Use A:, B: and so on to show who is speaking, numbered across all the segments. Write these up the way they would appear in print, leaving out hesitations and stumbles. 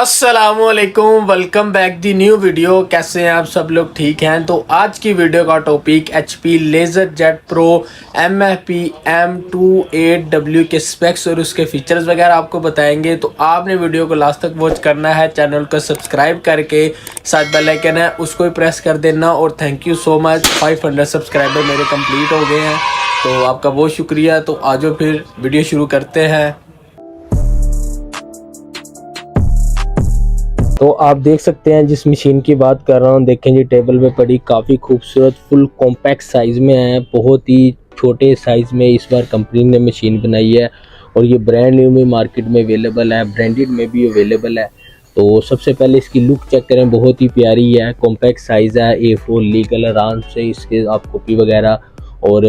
A: अस्सलाम वालेकुम, welcome back the new video. कैसे हैं आप सब लोग? ठीक हैं। तो आज की वीडियो का topic HP laser jet pro MFP M28W के स्पेक्स और उसके फीचर्स वगैरह आपको बताएंगे। तो आपने वीडियो को लास्ट तक वॉच करना है, चैनल को सब्सक्राइब करके साथ बेल आइकन है उसको भी प्रेस कर देना। और thank you so much, 500 subscriber मेरे कंप्लीट हो गए हैं, तो आपका बहुत शुक्रिया। तो आज फिर वीडियो शुरू करते हैं। तो आप देख सकते हैं जिस मशीन की बात कर रहा हूँ, देखें जी टेबल पे पड़ी, काफ़ी खूबसूरत फुल कॉम्पैक्ट साइज़ में है। बहुत ही छोटे साइज़ में इस बार कंपनी ने मशीन बनाई है और ये ब्रांड न्यू में मार्केट में अवेलेबल है, ब्रांडेड में भी अवेलेबल है। तो सबसे पहले इसकी लुक चेक करें, बहुत ही प्यारी है, कॉम्पैक्ट साइज़ है, A4 लीगल, आराम से इसके आप कॉपी वगैरह और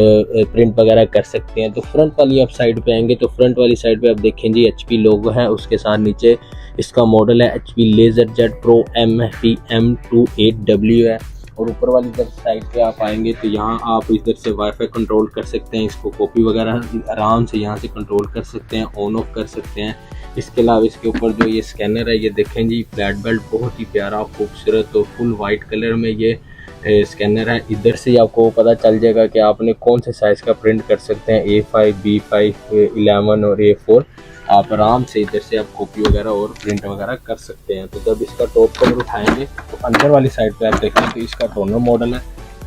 A: प्रिंट वगैरह कर सकते हैं। तो फ्रंट वाली आप साइड पे आएंगे तो फ्रंट वाली साइड पे आप देखें जी HP लोगो है, उसके साथ नीचे इसका मॉडल है HP laser jet pro MFP M28W है। और ऊपर वाली जब साइड पे आप आएंगे तो यहाँ आप इधर से वाईफाई कंट्रोल कर सकते हैं, इसको कॉपी वगैरह आराम से यहाँ से कंट्रोल कर सकते हैं, ऑन ऑफ कर सकते हैं। इसके अलावा इसके ऊपर जो ये स्कैनर है, ये देखें जी फ्लैट बेल्ट, बहुत ही प्यारा खूबसूरत और फुल वाइट कलर में ये स्कैनर है। इधर से आपको पता चल जाएगा कि आपने कौन से साइज़ का प्रिंट कर सकते हैं, A5, B5, 11 और A4। आप आराम से इधर से आप कॉपी वगैरह और प्रिंट वगैरह कर सकते हैं। तो जब इसका टॉप कवर उठाएंगे तो अंदर वाली साइड पे आप देखें तो इसका टोनर मॉडल है,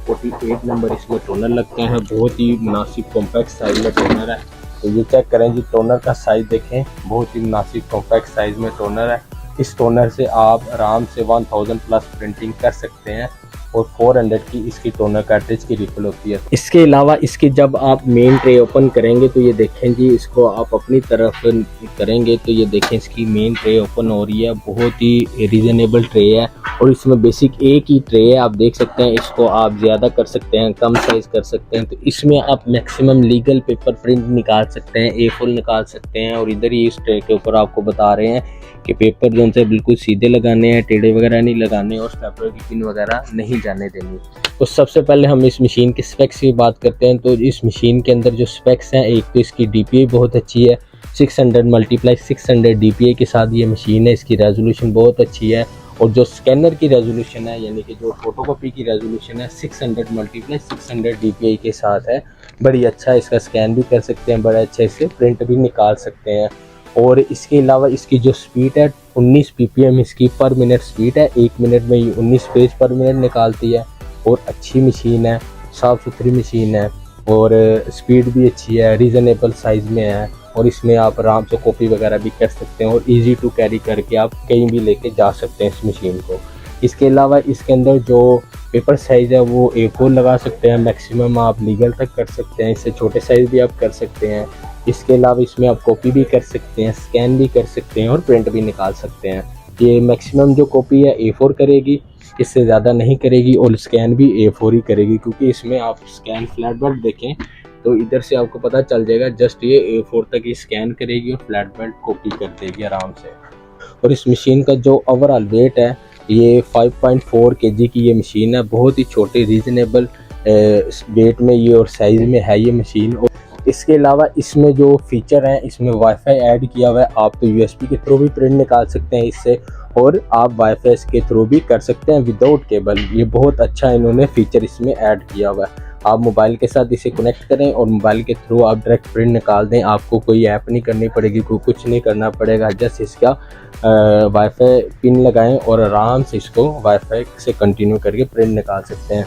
A: 48 नंबर इसमें टोनर लगते हैं, बहुत ही मुनासिब कॉम्पैक्ट साइज में टोनर है। तो ये चेक करें जी, टोनर का साइज़ देखें, बहुत ही मुनासिब कॉम्पैक्ट साइज़ में टोनर है। इस टोनर से आप आराम से 1000 प्लस प्रिंटिंग कर सकते हैं और 400 की इसकी टोनर कार्ट्रिज की रिफिल होती है। इसके अलावा इसकी जब आप मेन ट्रे ओपन करेंगे तो ये देखें जी, इसको आप अपनी तरफ करेंगे तो ये देखें इसकी मेन ट्रे ओपन हो रही है, बहुत ही रीजनेबल ट्रे है। और इसमें बेसिक एक ही ट्रे है, आप देख सकते हैं। इसको आप ज़्यादा कर सकते हैं, कम साइज़ कर सकते हैं। तो इसमें आप मैक्सिमम लीगल पेपर प्रिंट निकाल सकते हैं, A4 निकाल सकते हैं। और इधर ही इस ट्रे के ऊपर आपको बता रहे हैं कि पेपर जो से बिल्कुल सीधे लगाने हैं, टेढ़े वगैरह नहीं लगाने और स्टेपलर की पिन वगैरह नहीं जाने देनी। तो सबसे पहले हम इस मशीन के स्पेक्स की बात करते हैं। तो इस मशीन के अंदर जो स्पेक्स हैं, एक तो इसकी DPI बहुत अच्छी है, 600x600 DPI के साथ ये मशीन है। इसकी रेजोल्यूशन बहुत अच्छी है और जो स्कैनर की रेजोल्यूशन है, यानी कि जो फोटोकॉपी की रेजोल्यूशन है, 600x600 DPI के साथ है। बड़ी अच्छा इसका स्कैन भी कर सकते हैं, बड़ा अच्छा इससे प्रिंट भी निकाल सकते हैं। और इसके अलावा इसकी जो स्पीड है, 19 PPM इसकी पर मिनट स्पीड है, 1 मिनट में ये 19 पेज पर मिनट निकालती है। और अच्छी मशीन है, साफ़ सुथरी मशीन है और स्पीड भी अच्छी है, रीज़नेबल साइज़ में है। और इसमें आप आराम से कॉपी वगैरह भी कर सकते हैं और इजी टू कैरी करके आप कहीं भी लेके जा सकते हैं इस मशीन को। इसके अलावा इसके अंदर जो पेपर साइज़ है वो A4 लगा सकते हैं, मैक्सिमम आप लीगल तक कर सकते हैं, इससे छोटे साइज़ भी आप कर सकते हैं। इसके अलावा इसमें आप कॉपी भी कर सकते हैं, स्कैन भी कर सकते हैं और प्रिंट भी निकाल सकते हैं। ये मैक्सिमम जो कॉपी है A4 करेगी, इससे ज़्यादा नहीं करेगी। और स्कैन भी A4 ही करेगी, क्योंकि इसमें आप स्कैन फ्लैट बेल्ट देखें तो इधर से आपको पता चल जाएगा, जस्ट ये A4 तक ही स्कैन करेगी और फ्लैट बेल्ट कॉपी कर देगी आराम से। और इस मशीन का जो ओवरऑल वेट है, ये 5.4 kg की ये मशीन है, बहुत ही छोटे रीजनेबल वेट में ये और साइज़ में है ये मशीन। इसके अलावा इसमें जो फीचर हैं, इसमें वाईफाई ऐड किया हुआ है। आप तो USB के थ्रू भी प्रिंट निकाल सकते हैं इससे, और आप वाईफाई के थ्रू भी कर सकते हैं विदाउट केबल। ये बहुत अच्छा इन्होंने फीचर इसमें ऐड किया हुआ है। आप मोबाइल के साथ इसे कनेक्ट करें और मोबाइल के थ्रू आप डायरेक्ट प्रिंट निकाल दें, आपको कोई ऐप नहीं करनी पड़ेगी, कोई कुछ नहीं करना पड़ेगा। जस्ट इसका वाईफाई पिन लगाएं और आराम से इसको वाईफाई से कंटिन्यू करके प्रिंट निकाल सकते हैं।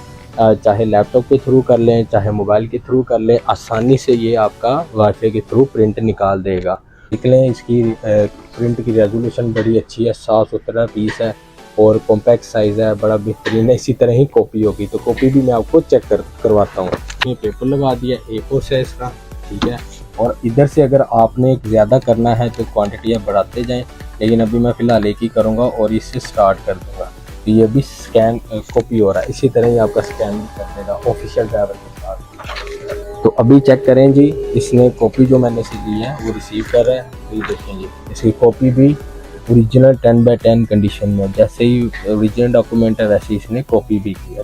A: चाहे लैपटॉप के थ्रू कर लें, चाहे मोबाइल के थ्रू कर लें, आसानी से ये आपका वाईफाई के थ्रू प्रिंट निकाल देगा। देख लें, इसकी प्रिंट की रेजोल्यूशन बड़ी अच्छी है, 717 पीस है और कॉम्पैक्ट साइज़ है, बड़ा बेहतरीन है। इसी तरह ही कॉपी होगी, तो कॉपी भी मैं आपको चेक करवाता हूँ। ये पेपर लगा दिया A4 साइज़ का, ठीक है। और इधर से अगर आपने ज़्यादा करना है तो क्वान्टिटी आप बढ़ाते जाएँ, लेकिन अभी मैं फ़िलहाल एक ही करूँगा और इससे स्टार्ट कर दूँगा। तो ये भी स्कैन कॉपी हो रहा है, इसी तरह ही आपका स्कैन भी कर देगा ऑफिशियल ड्राइवर के साथ। तो अभी चेक करें जी, इसने कॉपी जो मैंने इसे दी है वो रिसीव कर रहा है। तो ये देखें जी, इसकी कॉपी भी ओरिजिनल 10/10 कंडीशन में, जैसे ही ओरिजिनल डॉक्यूमेंट है वैसे इसने कॉपी भी की है।